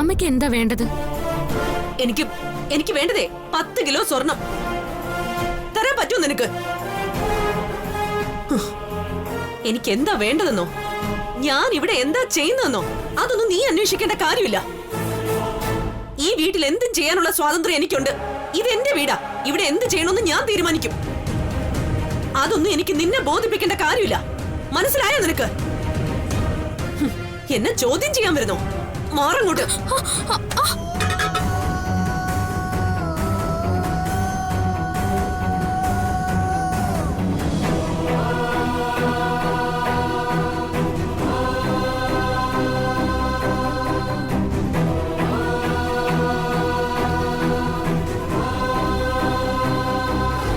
അമ്മയ്ക്ക് എന്താ വേണ്ടത്? എനിക്ക് വേണ്ടതേ 10 കിലോ സ്വർണം. തരാൻ പറ്റുമോ നിനക്ക്? എനിക്ക് എന്താ വേണ്ടതെന്നോ, ഞാൻ ഇവിടെ എന്താ ചെയ്യുന്നതെന്നോ അതൊന്നും നീ അന്വേഷിക്കേണ്ട കാര്യമില്ല. ഈ വീട്ടിൽ എന്തും ചെയ്യാനുള്ള സ്വാതന്ത്ര്യം എനിക്കുണ്ട്. ഇത് എന്റെ വീടാ. ഇവിടെ എന്ത് ചെയ്യണമെന്ന് ഞാൻ തീരുമാനിക്കും. അതൊന്നും എനിക്ക് നിന്നെ ബോധിപ്പിക്കേണ്ട കാര്യമില്ല. മനസ്സിലായോ നിനക്ക്? എന്നെ ചോദ്യം ചെയ്യാൻ വരുന്നോ? മാറങ്ങോട്ട്.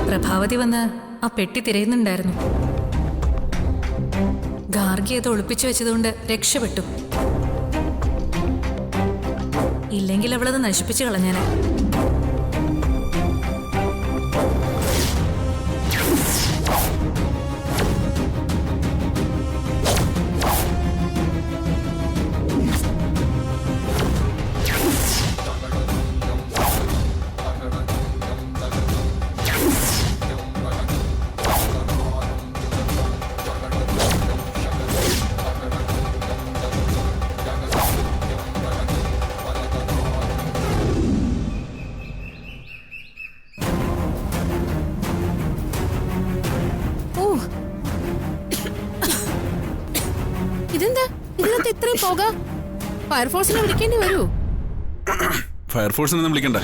പ്രഭാവതി വന്ന് ആ പെട്ടി തിരയുന്നുണ്ടായിരുന്നു. ഗാർഗി അത് ഒളിപ്പിച്ചു വെച്ചതുകൊണ്ട് രക്ഷപ്പെട്ടു. ഇല്ലെങ്കിൽ അവളത് നശിപ്പിച്ചു കളഞ്ഞാനെ. ഇതെന്താ ഇതിനകത്ത് ഇത്രയും പോക? ഫയർഫോഴ്സിനെ വിളിക്കേണ്ടി വരൂ. ഫയർഫോഴ്സിനെ വിളിക്കണ്ട.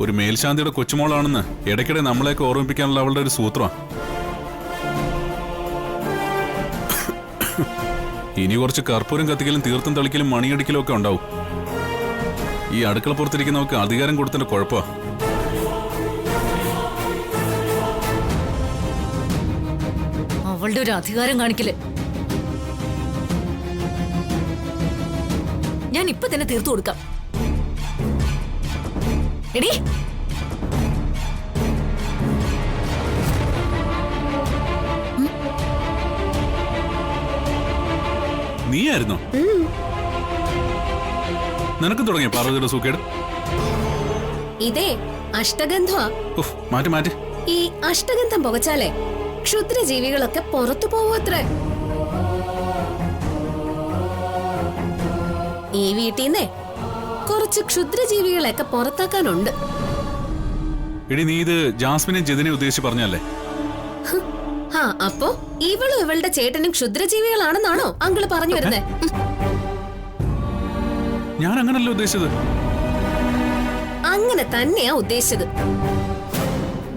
ഒരു മേൽശാന്തിയുടെ കൊച്ചുമോളാണെന്ന് ഇടയ്ക്കിടെ നമ്മളെയൊക്കെ ഓർമ്മിപ്പിക്കാനുള്ള അവളുടെ ഒരു സൂത്രമാണ്. ഇനി കുറച്ച് കർപ്പൂരം കത്തിക്കലും തീർത്ഥം തളിക്കലും മണിയടിക്കലും ഒക്കെ ഉണ്ടാവും. ഈ അടുക്കള പുറത്തിരിക്കുന്നവർക്ക് അധികാരം കൊടുത്തതിന്റെ കുഴപ്പമാ. അവളുടെ ഒരു അധികാരം കാണിക്കല് ഞാൻ ഇപ്പൊ തന്നെ തീർത്തു കൊടുക്കാം. എടീ, നീയായിരുന്നോ? നിനക്കും തുടങ്ങിയ പാർവതിയുടെ സൂക്കേട്? ഇതേ അഷ്ടഗന്ധമാ. മാറ്റി ഈ അഷ്ടഗന്ധം പുകച്ചാലേ ക്ഷുദ്രജീവികളൊക്കെ പുറത്തു പോവത്രേ. ഈ വീട്ടിന്നേ കുറച്ച് ക്ഷുദ്രജീവികളെയൊക്കെ പുറത്താക്കാനുണ്ട്. എടി, നീ ഇത് ജാസ്മിനെ ജതിനെ ഉദ്ദേശിച്ച് പറഞ്ഞല്ലേ? അപ്പോ ഇവളും ഇവളുടെ ചേട്ടനും ക്ഷുദ്രജീവികളാണെന്നാണോ അങ്കിള് പറഞ്ഞു വരുന്നേ? ഞാൻ അങ്ങനല്ല ഉദ്ദേശിച്ചത്. അങ്ങനെ തന്നെയാ ഉദ്ദേശിച്ചത്.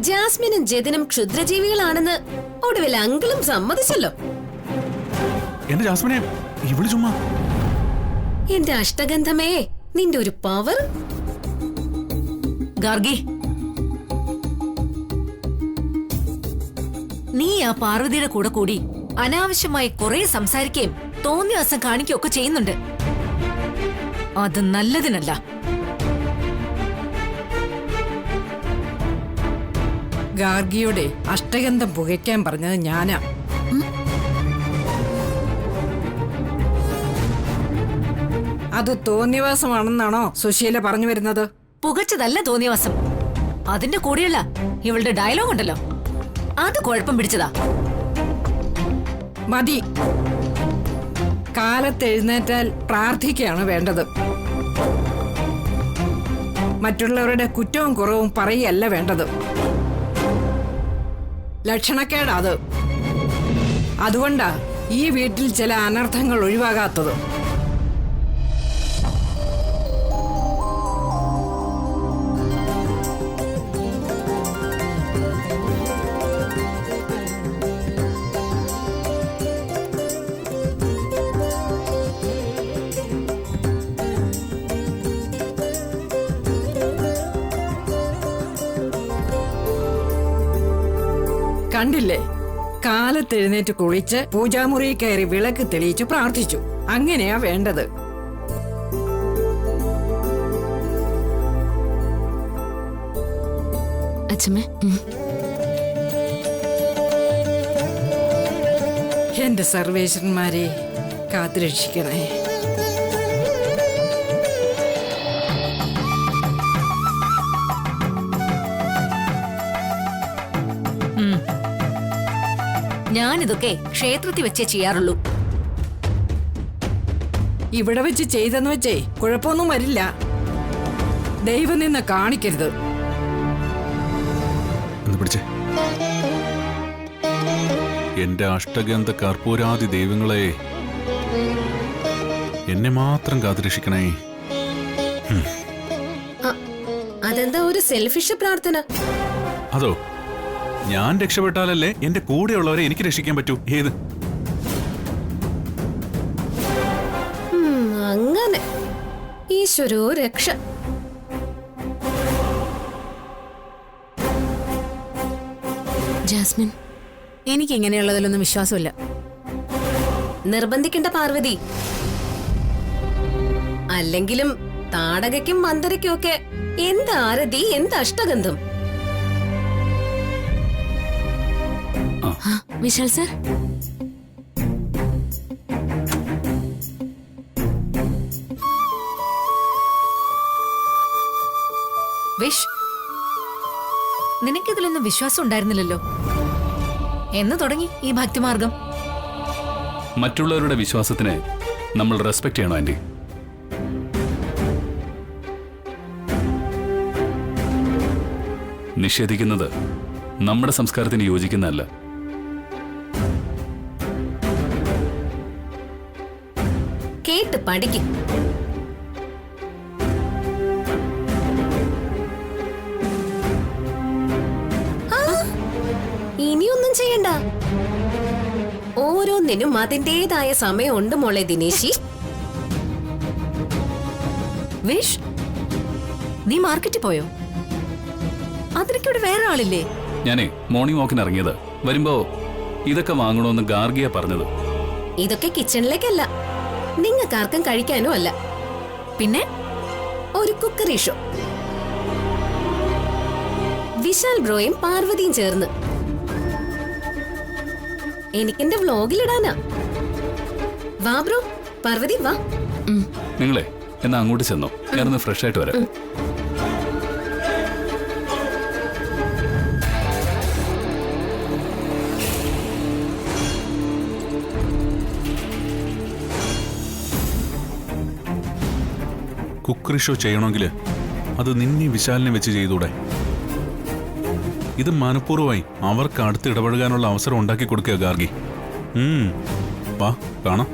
ജാസ്മിനും ജതിനും ക്ഷുദ്രജീവികളാണെന്ന് ഒടുവിൽ അങ്കിളും സമ്മതിച്ചല്ലോ. എന്റെ ജാസ്മിനെ ഇവള് ചുമ്മാ. എന്റെ അഷ്ടഗന്ധമേ, നിന്റെ ഒരു പവർ. ഗാർഗി, നീ ആ പാർവതിയുടെ കൂടെ കൂടി അനാവശ്യമായി കുറെ സംസാരിക്കുകയും തോന്നിയ ദിവസം കാണിക്കുകയൊക്കെ ചെയ്യുന്നുണ്ട്. അത് നല്ലതിനല്ല. ഗാർഗിയുടെ അഷ്ടഗന്ധം പുകയ്ക്കാൻ പറഞ്ഞത് ഞാനാ. അത് തോന്നിയവാസമാണെന്നാണോ സുശീല പറഞ്ഞു വരുന്നത്? പുകച്ചതല്ല തോന്നിയവാസം. അതിന്റെ കൂടെയുള്ള ഇവളുടെ ഡയലോഗ് ഉണ്ടല്ലോ, അത് കുഴപ്പം പിടിച്ചതാ. മതി. കാലത്തെഴുന്നേറ്റാൽ പ്രാർത്ഥിക്കുകയാണ് വേണ്ടത്. മറ്റുള്ളവരുടെ കുറ്റവും കുറവും പറയല്ല വേണ്ടത്. ലക്ഷണക്കേടാ അത്. അതുകൊണ്ടാ ഈ വീട്ടിൽ ചില അനർത്ഥങ്ങൾ ഒഴിവാകാത്തത്. കണ്ടില്ലേ, കാലത്തെഴുന്നേറ്റ് കുളിച്ച് പൂജാമുറി കയറി വിളക്ക് തെളിയിച്ച് പ്രാർത്ഥിച്ചു. അങ്ങനെയാ വേണ്ടത്. അച്ഛമ്മേ, എന്റെ സർവേശ്വരന്മാരെ കാത്തുരക്ഷിക്കണേ. ഞാനിതൊക്കെ ക്ഷേത്രത്തിൽ വെച്ചേ ചെയ്യാറുള്ളൂ. ഇവിടെ വെച്ച് ചെയ്തെന്ന് വെച്ചേ കുഴപ്പമൊന്നും വരില്ല. ദൈവം നിന്ന് കാണിക്കരുത്. എന്ന് പിടിച്ചേ. എന്റെ അഷ്ടഗന്ധ കർപ്പൂരാദി ദൈവങ്ങളെ, എന്നെ മാത്രം കാത്തുരക്ഷിക്കണേ. അതെന്താ ഒരു സെൽഫിഷ് പ്രാർത്ഥന? അതോ, ഞാൻ രക്ഷപ്പെട്ടാലല്ലേ എന്റെ കൂടെയുള്ളവരെ എനിക്ക് രക്ഷിക്കാൻ പറ്റൂ. ഏത് അങ്ങനെ ഈശ്വരോ രക്ഷ. ജാസ്മിൻ, എനിക്ക് ഇങ്ങനെയുള്ളതിലൊന്നും വിശ്വാസമില്ല. നിർബന്ധിക്കേണ്ട പാർവതി. അല്ലെങ്കിലും താടകയ്ക്കും മന്ദരയ്ക്കും ഒക്കെ എന്ത് ആരതി, എന്ത് അഷ്ടഗന്ധം. വിശാൽ സർ, വിഷ്, നിനക്കിതിലൊന്നും വിശ്വാസം ഉണ്ടായിരുന്നില്ലല്ലോ. എന്ന് തുടങ്ങി ഈ ഭക്തിമാർഗം? മറ്റുള്ളവരുടെ വിശ്വാസത്തിനെ നമ്മൾ റെസ്പെക്ട് ചെയ്യണം ആന്റി. നിഷേധിക്കുന്നത് നമ്മുടെ സംസ്കാരത്തിന് യോജിക്കുന്നതല്ല. കേട്ട് പഠിക്കും. ഇനിയൊന്നും ചെയ്യണ്ട. ഓരോന്നിനും അതിന്റേതായ സമയമുണ്ട് മോളെ ദിനേശി. വിഷ്, നീ മാർക്കറ്റിൽ പോയോ? അതിനൊക്കെ വേറെ ആളില്ലേ? ഞാനേ മോർണിംഗ് വാക്കിന് ഇറങ്ങിയത്. വരുമ്പോ ഇതൊക്കെ വാങ്ങണമെന്ന് ഗാർഗിയ പറഞ്ഞത്. ഇതൊക്കെ കിച്ചണിലേക്കല്ല, നിങ്ങൾക്കാർക്കും കഴിക്കാനും അല്ല. പിന്നെ ഒരു കുക്കറി ഷോ. വിശാൽ ബ്രോയും പാർവതിയും ചേർന്ന് എനിക്കെന്റെ വ്ലോഗിലിടാനാ. വാ ബ്രോ, പാർവതി വാ. നിങ്ങളെ എന്നാ അങ്ങോട്ട് ചെന്നോ, ഞാനൊന്ന് ഫ്രഷ് ആയിട്ട് വരാം. കുക്കറി ഷോ ചെയ്യണമെങ്കിൽ അത് നിന്നെ വിശാലിനെ വെച്ച് ചെയ്തൂടെ? ഇത് മനഃപൂർവ്വമായി അവർക്ക് അടുത്ത് ഇടപഴകാനുള്ള അവസരം ഉണ്ടാക്കി കൊടുക്കുക ഗാർഗി. വാ കാണാം.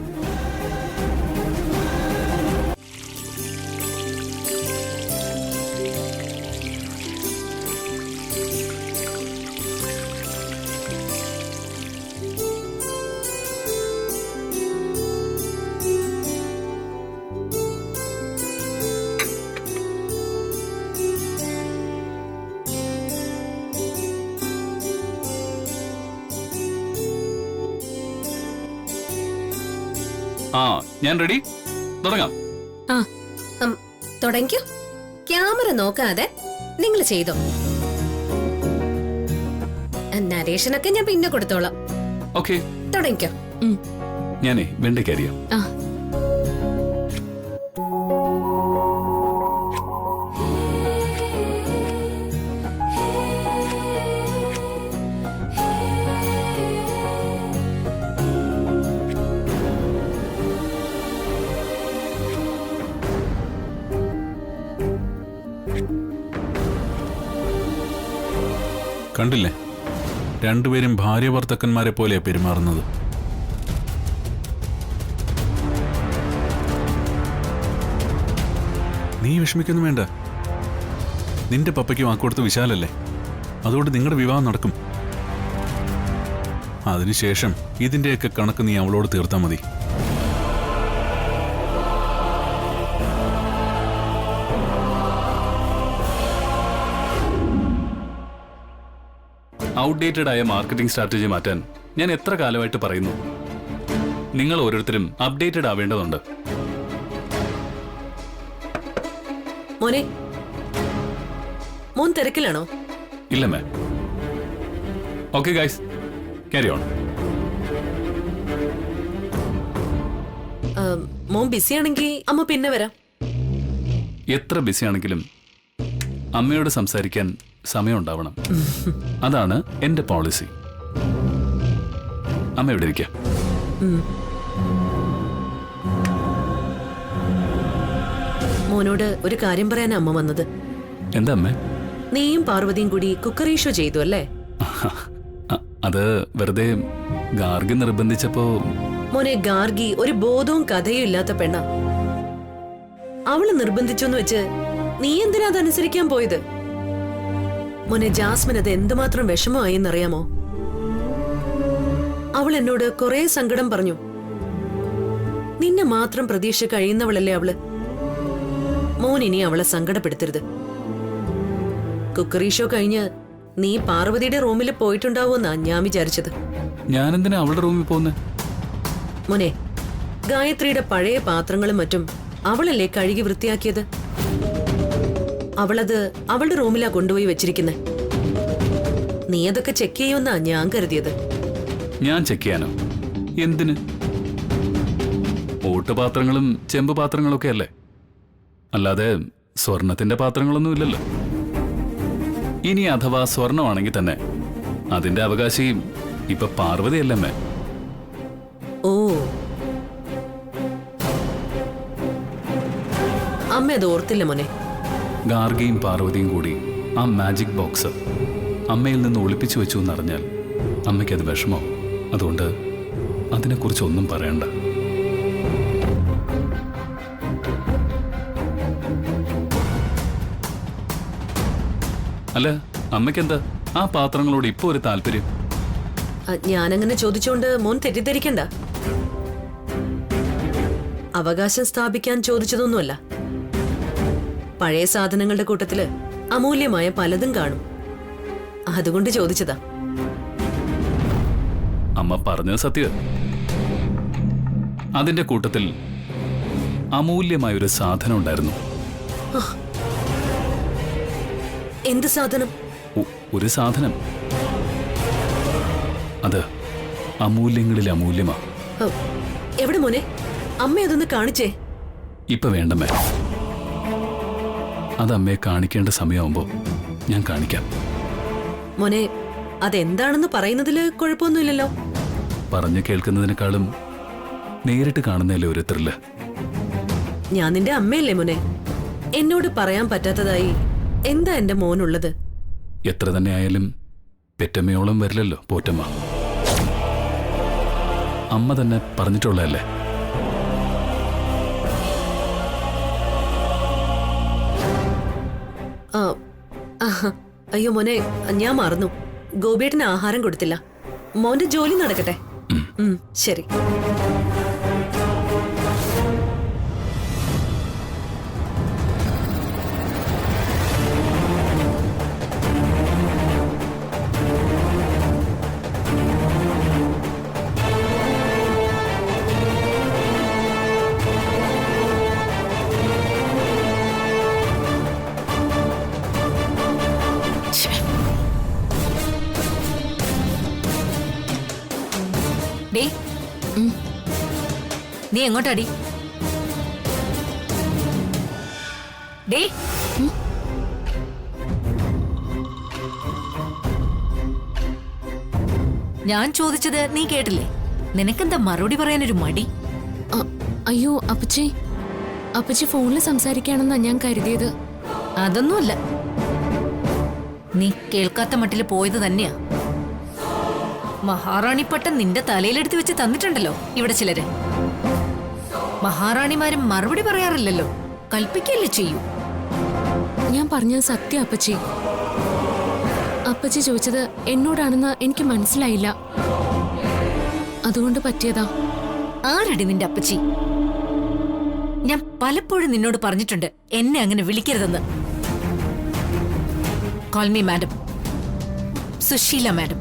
ആ, ഞാൻ റെഡി. തുടങ്ങാം. തുടങ്ങിക്കോ. ക്യാമറ നോക്കാതെ നിങ്ങൾ ചെയ്തോ. നരേഷനൊക്കെ ഞാൻ പിന്നെ കൊടുത്തോളാം. ഓക്കെ, തുടങ്ങിക്കോ. ഞാനേ വെണ്ടയ്ക്കരിയാം. കണ്ടില്ലേ, രണ്ടുപേരും ഭാര്യ ഭർത്തക്കന്മാരെ പോലെയാ പെരുമാറുന്നത്. നീ വിഷമിക്കൊന്നും വേണ്ട. നിന്റെ പപ്പയ്ക്ക് വാക്കുകൊടുത്ത് വിശാലല്ലേ, അതുകൊണ്ട് നിങ്ങളുടെ വിവാഹം നടക്കും. അതിനുശേഷം ഇതിന്റെയൊക്കെ കണക്ക് നീ അവളോട് തീർത്താൽ മതി. ഔട്ട്ഡേറ്റഡ് ആയ മാർക്കറ്റിംഗ് സ്ട്രാറ്റജി മാറ്റാൻ ഞാൻ എത്ര കാലമായിട്ട് പറയുന്നു. നിങ്ങൾ ഓരോരുത്തരും അപ്ഡേറ്റഡ് ആവേണ്ടതുണ്ട്. മോനെ, മോൻ തിരക്കിലാണോ? ഇല്ല ma'am. Okay guys, carry on. മോൻ ബിസി ആണെങ്കിൽ അമ്മ പിന്നെ വരാം. എത്ര ബിസി ആണെങ്കിലും അമ്മയോട് സംസാരിക്കാൻ സമയം ഉണ്ടാവണം. അതാണ് എന്റെ പോളിസി. അമ്മ ഇവിടെ ഇരിക്കാം. മോനോട് ഒരു കാര്യം പറയാനാ അമ്മ വന്നത്. എന്താ അമ്മേ? നീയും പാർവതിയും കൂടി കുക്കറി ഷോ ചെയ്തു അല്ലേ? അത് വെറുതെ ഗാർഗി നിർബന്ധിച്ചപ്പോ. മോനെ, ഗാർഗി ഒരു ബോധവും കഥയും ഇല്ലാത്ത പെണ്ണ. അവള് നിർബന്ധിച്ചെന്ന് വെച്ച് നീ എന്തിനാ അതനുസരിക്കാൻ പോയത്? മോനെ, ജാസ്മിൻ അത് എന്തുമാത്രം വിഷമമായി എന്നറിയാമോ? അവൾ എന്നോട് കുറെ സങ്കടം പറഞ്ഞു. നിന്നെ മാത്രം പ്രതീക്ഷ കഴിയുന്നവളല്ലേ അവള്. മോൻ ഇനി അവളെ സങ്കടപ്പെടുത്തരുത്. കുക്കറി ഷോ കഴിഞ്ഞ് നീ പാർവതിയുടെ റൂമിൽ പോയിട്ടുണ്ടാവുമെന്നാ ഞാൻ വിചാരിച്ചത്. ഞാനെന്തിനാ അവളുടെ റൂമിൽ പോകുന്നേ? മോനെ, ഗായത്രിയുടെ പഴയ പാത്രങ്ങളും മറ്റും അവളല്ലേ കഴുകി വൃത്തിയാക്കിയത്. അവളത് അവളുടെ റൂമിലാ കൊണ്ടുപോയി വെച്ചിരിക്കുന്നെ. നീ അതൊക്കെ ചെക്ക് ചെയ്യുമെന്നാ ഞാൻ കരുതിയത്. ഞാൻ ചെക്ക് ചെയ്യാനോ? എന്തിന്? ഓട്ടുപാത്രങ്ങളും ചെമ്പ് പാത്രങ്ങളൊക്കെ അല്ലേ, അല്ലാതെ സ്വർണത്തിന്റെ പാത്രങ്ങളൊന്നും ഇല്ലല്ലോ. ഇനി അഥവാ സ്വർണമാണെങ്കിൽ തന്നെ അതിന്റെ അവകാശി ഇപ്പൊ പാർവതിയല്ലമ്മേ. ഓ, അമ്മ അത് ഓർത്തില്ല മോനെ. ഗാർഗിയും പാർവതിയും കൂടി ആ മാജിക് ബോക്സ് അമ്മയിൽ നിന്ന് ഒളിപ്പിച്ചു വെച്ചു എന്നറിഞ്ഞാൽ അമ്മയ്ക്കത് വിഷമോ. അതുകൊണ്ട് അതിനെക്കുറിച്ച് ഒന്നും പറയണ്ട. അല്ല, അമ്മയ്ക്കെന്താ ആ പാത്രങ്ങളോട് ഇപ്പൊ ഒരു താല്പര്യം? ഞാനങ്ങനെ ചോദിച്ചോണ്ട് മോൻ തെറ്റിദ്ധരിക്കണ്ട. അവകാശം സ്ഥാപിക്കാൻ ചോദിച്ചതൊന്നുമല്ല. പഴയ സാധനങ്ങളുടെ കൂട്ടത്തില് അമൂല്യമായ പലതും കാണും, അതുകൊണ്ട് ചോദിച്ചതാ. അമ്മ പറഞ്ഞത് സത്യം. അതിന്റെ കൂട്ടത്തിൽ അമൂല്യമായൊരു സാധനം ഉണ്ടായിരുന്നു. എന്ത് സാധനം? ഒരു സാധനം. അത് അമൂല്യങ്ങളിൽ അമൂല്യമാ. എവിടെ മോനെ? അമ്മ അതൊന്ന് കാണിച്ചേ. ഇപ്പൊ വേണ്ടമ്മേ, അത് അമ്മയെ കാണിക്കേണ്ട സമയമാകുമ്പോ ഞാൻ കാണിക്കാം. മോനെ, അതെന്താണെന്ന് പറയുന്നതില് കുഴപ്പമൊന്നുമില്ലല്ലോ. പറഞ്ഞു കേൾക്കുന്നതിനേക്കാളും നേരിട്ട് കാണുന്നതല്ലേ ഒരു ത്രില്ല്. ഞാൻ നിന്റെ അമ്മയല്ലേ മോനെ? എന്നോട് പറയാൻ പറ്റാത്തതായി എന്താ എന്റെ മോനുള്ളത്? എത്ര തന്നെ ആയാലും പെറ്റമ്മയോളം വരില്ലല്ലോ പോറ്റമ്മ. അമ്മ തന്നെ പറഞ്ഞിട്ടുള്ളതല്ലേ. അയ്യോ മോനെ, ഞാൻ മറന്നു. ഗോപിയേട്ടന് ആഹാരം കൊടുത്തില്ല. മോന്റെ ജോലി നടക്കട്ടെ. ശരി. ഡേ, നീ എങ്ങോട്ടാടി? ഡേ, ഞാൻ ചോദിച്ചത് നീ കേട്ടില്ലേ? നിനക്കെന്താ മറുപടി പറയാനൊരു മടി? അയ്യോ അപ്പച്ചി, അപ്പച്ചി ഫോണിൽ സംസാരിക്കുകയാണെന്നാ ഞാൻ കരുതിയത്. അതൊന്നുമല്ല, നീ കേൾക്കാത്ത മട്ടിൽ പോയത് തന്നെയാ. മഹാറാണിപ്പട്ടം നിന്റെ തലയിലെടുത്ത് വെച്ച് തന്നിട്ടുണ്ടല്ലോ ഇവിടെ ചിലര്. മഹാറാണിമാരും മറുപടി പറയാറില്ലല്ലോ, കൽപ്പിക്കല്ലേ ചെയ്യൂ. ഞാൻ പറഞ്ഞത് സത്യം അപ്പച്ചി. അപ്പച്ചി ചോദിച്ചത് എന്നോടാണെന്ന് എനിക്ക് മനസ്സിലായില്ല, അതുകൊണ്ട് പറ്റിയതാ. ആരടി നിന്റെ അപ്പച്ചി? ഞാൻ പലപ്പോഴും നിന്നോട് പറഞ്ഞിട്ടുണ്ട് എന്നെ അങ്ങനെ വിളിക്കരുതെന്ന്. Call me madam, Susheela madam.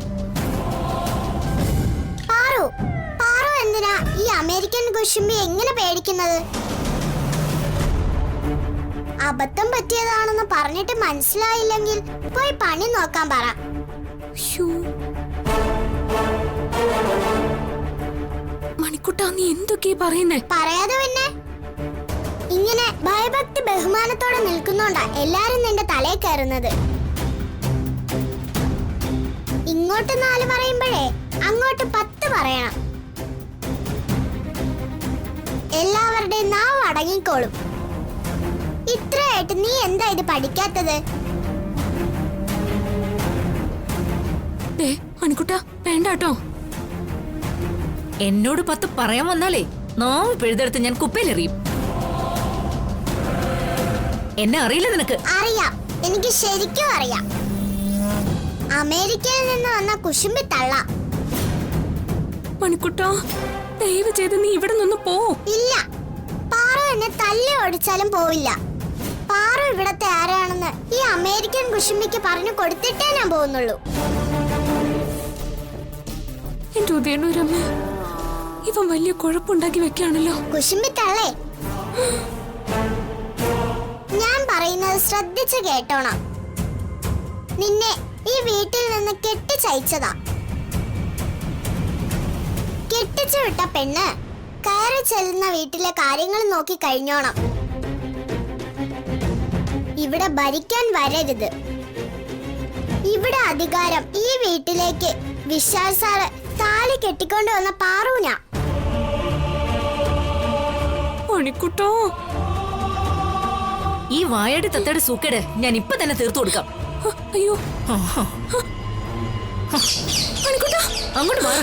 എന്തിനാ ഈ അമേരിക്കൻ കുശുമ്പി എങ്ങനെ പേടിക്കുന്നത്? അബദ്ധം പറ്റിയതാണെന്ന് പറഞ്ഞിട്ട് മനസ്സിലായില്ലെങ്കിൽ പോയി പണി നോക്കാൻ പറ. മണിക്കുട്ടാ, നീ എന്തൊക്കെയാ പറയുന്നേ? പറയാതെ പിന്നെ. ഇങ്ങനെ ഭയഭക്തി ബഹുമാനത്തോടെ നിൽക്കുന്നോണ്ടാ എല്ലാരും നിന്റെ തലയിൽ കയറുന്നത്. ഇങ്ങോട്ട് നാല് പറയുമ്പോഴേ അങ്ങോട്ട് 10 പറയണം. എല്ലാവരുടെയും നാവ് അടങ്ങിക്കോളും. ഇത്രയായിട്ട് നീ എന്താ ഇത് പഠിക്കാത്തത്? മണിക്കുട്ട വേണ്ട കേട്ടോ. എന്നോട് 10 പറയാൻ വന്നാലേ നാവ് പിഴുതെടുത്ത് ഞാൻ കുപ്പയിലെറിയും. എന്നെ അറിയില്ല നിനക്ക്? അറിയാം, എനിക്ക് ശരിക്കും അറിയാം. അമേരിക്കയിൽ നിന്ന് വന്ന കുശുമ്പി തള്ള. മണിക്കുട്ട ദയവ് ചെയ്ത് നീ ഇവിടെ നിന്ന് പോ. ഇല്ല, പാറു എന്നെ തല്ലി ഓടിച്ചാലും പോവില്ല. പാറു ഇവിടത്തെ ആരാണെന്ന് ഈ അമേരിക്കൻ കുശുമ്പിക്ക് പറഞ്ഞു കൊടുത്തിട്ടേ ഞാൻ പോകുന്നുള്ളൂ. എന്റെ ഉദയനൂരമ്മ, ഇവൻ വലിയ കുഴപ്പമുണ്ടാക്കി വെക്കാണല്ലോ. കുശുമ്പി തള്ളേ, ഞാൻ പറയുന്നത് ശ്രദ്ധിച്ച് കേട്ടോണം. നിന്നെ ഈ വീട്ടിൽ നിന്ന് കെട്ടിച്ചയച്ചതാ. കെട്ടിച്ചു വിട്ട പെണ്ണ് കയറി ചെല്ലുന്ന വീട്ടിലെ കാര്യങ്ങൾ നോക്കി കഴിഞ്ഞോണം. ഇവിടെ ഭരിക്കാൻ വരരുത്. ഇവിടെ അധികാരം ഈ വീട്ടിലേക്ക് വിശാൽ സാറ് താലി കെട്ടിക്കൊണ്ട് വന്ന പാറൂന. മണിക്കുട്ടോ, ഈ വായടി തത്തയുടെ സൂക്കേട് ഞാൻ ഇപ്പൊ തന്നെ തീർത്തു കൊടുക്കാം. അയ്യോ മണിക്കുട്ട, അങ്ങോട്ട് മാറ.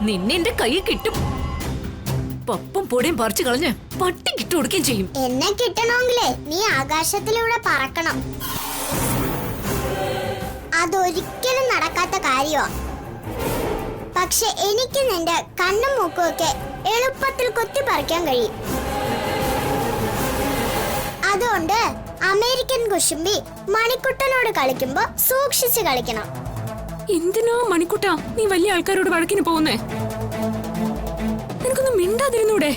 നിന്നെ എന്റെ കൈ കിട്ടും. പപ്പും പൊടിയും പറിച്ചു കളഞ്ഞ് പട്ടി കിട്ടു കൊടുക്കുകയും ചെയ്യും. എന്നെ കിട്ടണമെങ്കിലേ നീ ആകാശത്തിലൂടെ പറക്കണം. അതൊരിക്കലും നടക്കാത്ത കാര്യമാ. പക്ഷെ എനിക്ക് നിന്റെ കണ്ണും മൂക്കും ഒക്കെ എളുപ്പത്തിൽ കൊത്തി പറിക്കാൻ കഴിയും. അതുകൊണ്ട് അമേരിക്കൻ കുശുമ്പി മണിക്കുട്ടനോട് കളിക്കുമ്പോ സൂക്ഷിച്ച് കളിക്കണം. എന്തിനാ മണിക്കുട്ട നീ വലിയ ആൾക്കാരോട് വഴക്കിന് പോകുന്നേ? നിനക്കൊന്നും മിണ്ടാതിരുന്നൂടെ?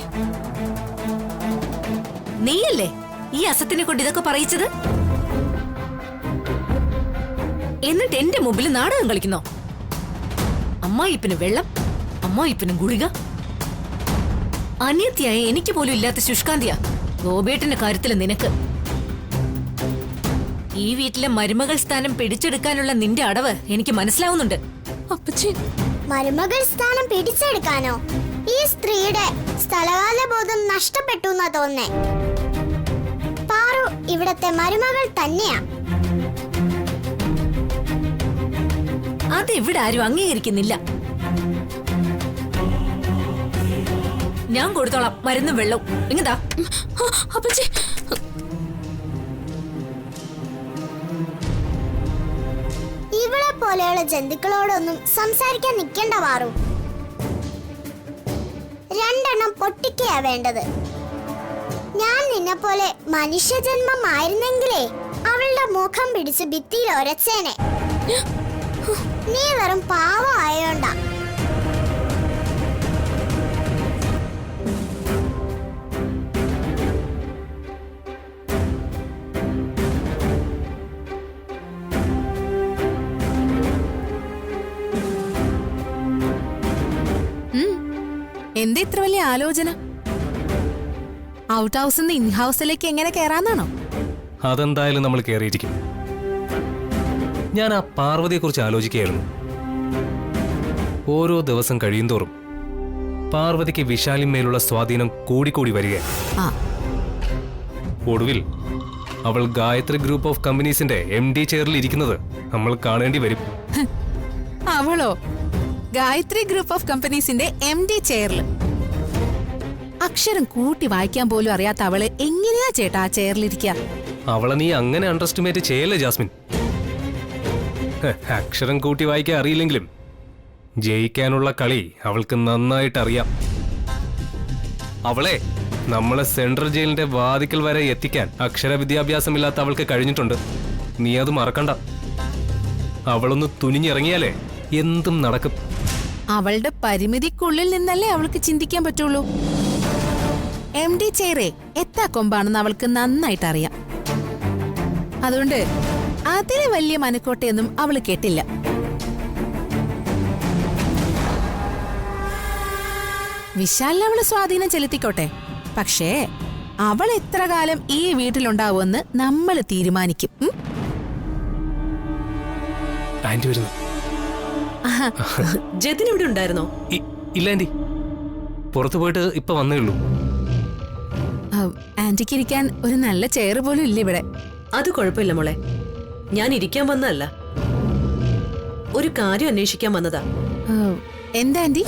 നീയല്ലേ ഈ അസത്തിനെ കൊണ്ട് ഇതൊക്കെ പറയിച്ചത്? എന്നിട്ട് എന്റെ മുമ്പിൽ നാടകം കളിക്കുന്നോ? അമ്മായിപ്പിന് വെള്ളം, അമ്മായിപ്പിന് ഗുളിക. അനിയത്തിയായ എനിക്ക് പോലും ഇല്ലാത്ത ശുഷ്കാന്തിയാ ഗോപേട്ടന്റെ കാര്യത്തില് നിനക്ക്. ഈ വീട്ടിലെ മരുമകൾ സ്ഥാനം പിടിച്ചെടുക്കാനുള്ള നിന്റെ അടവ് എനിക്ക് മനസ്സിലാവുന്നുണ്ട്. അപ്പച്ചി, മരുമകൾ സ്ഥാനം പിടിച്ചെടുക്കാനോ? ഈ സ്ത്രീയുടെ സ്ഥലകാല ബോധം നഷ്ടപ്പെട്ടു എന്നാ തോന്നേ. പാറു ഇവിടത്തെ മരുമകൾ തന്നെയാ. അതിവിടെ ആരും അംഗീകരിക്കുന്നില്ല. ഞാൻ കൊടുത്തോളാം മരുന്നും വെള്ളവും. ഇങ്ങതാ. അപ്പച്ചി, ഇവളെ പോലെയുള്ള ജന്തുക്കളോടൊന്നും സംസാരിക്കാൻ നിൽക്കേണ്ട പാറു. 2 എണ്ണം പൊട്ടിക്കയാ വേണ്ടത്. ഞാൻ നിന്നെ പോലെ മനുഷ്യജന്മമായിരുന്നെങ്കിലേ അവളുടെ മുഖം പിടിച്ച് ഭിത്തിയിൽ ഒരച്ചേനെ. നീ വെറും പാവം ആയോണ്ടാ. എന്താ ഇത്ര വലിയ ആലോചന? ഔട്ട് ഹൗസിൽ നിന്ന് ഇൻ ഹൗസിലേക്ക് എങ്ങനെ കയറാന്നാണോ? അതെന്തായാലും നമ്മൾ കയറിയിരിക്കും. ഞാൻ ആ പാർവതിയെ കുറിച്ച് ആലോചിക്കുകയായിരുന്നു. ഓരോ ദിവസം കഴിയുന്തോറും പാർവതിക്ക് വിശാലിന്മേലുള്ള സ്വാധീനം കൂടിക്കൂടി വരികയാണ്. ഒടുവിൽ അവൾ ഗായത്രി ഗ്രൂപ്പ് ഓഫ് കമ്പനീസിന്റെ MD ചെയറിൽ ഇരിക്കുന്നത് നമ്മൾ കാണേണ്ടി വരും. അവളോ ഗായത്രി ഗ്രൂപ്പ് ഓഫ് കമ്പനീസിന്റെ MD ചെയറിൽ? അക്ഷരം കൂട്ടി വായിക്കാൻ പോലും അറിയാത്ത അവള് എങ്ങനെയാ ചേട്ടാ ആ ചെയറിലിരിക്കുക? അവളെ നീ അങ്ങനെ അണ്ടർഎസ്റ്റിമേറ്റ് ചെയ്യല്ലേ ജാസ്മിൻ. അക്ഷരം കൂട്ടി വായിക്കാൻ അറിയില്ലെങ്കിലും ജയിക്കാനുള്ള കളി അവൾക്ക് നന്നായിട്ട് അറിയാം. അവളെ നമ്മളെ സെൻട്രൽ ജയിലിന്റെ വാതിക്കൽ വരെ എത്തിക്കാൻ അക്ഷര വിദ്യാഭ്യാസമില്ലാത്ത അവൾക്ക് കഴിഞ്ഞിട്ടുണ്ട്. നീ അത് മറക്കണ്ട. അവളൊന്ന് തുനിഞ്ഞിറങ്ങിയാലേ എന്തും നടക്കും. അവളുടെ പരിമിതിക്കുള്ളിൽ നിന്നല്ലേ അവൾക്ക് ചിന്തിക്കാൻ പറ്റുള്ളൂ. MD ചെയറേ എത്താ കൊമ്പാണെന്ന് അവൾക്ക് നന്നായിട്ട് അറിയാം. അതുകൊണ്ട് അതിന് വലിയ മനക്കോട്ടയൊന്നും അവള് കേട്ടില്ല. വിശാലിന് അവള് സ്വാധീനം ചെലുത്തിക്കോട്ടെ. പക്ഷേ അവൾ എത്ര കാലം ഈ വീട്ടിലുണ്ടാവുമെന്ന് നമ്മൾ തീരുമാനിക്കും. ആന്റി വരുന്നു. ജതിൻ ഇവിടെ ഉണ്ടായിരുന്നോ? ഇല്ല ആന്റി, പുറത്തു പോയിട്ട് ഇപ്പൊ വന്നേ ഉള്ളൂ. ആന്റിക്ക് ഇരിക്കാൻ ഒരു നല്ല ചെയർ പോലും ഇല്ല ഇവിടെ. അത് കുഴപ്പമില്ല മോളെ, ഞാൻ ഇരിക്കാൻ വന്നതല്ല, ഒരു കാര്യം അന്വേഷിക്കാൻ വന്നതാ. എന്താ ആന്റി?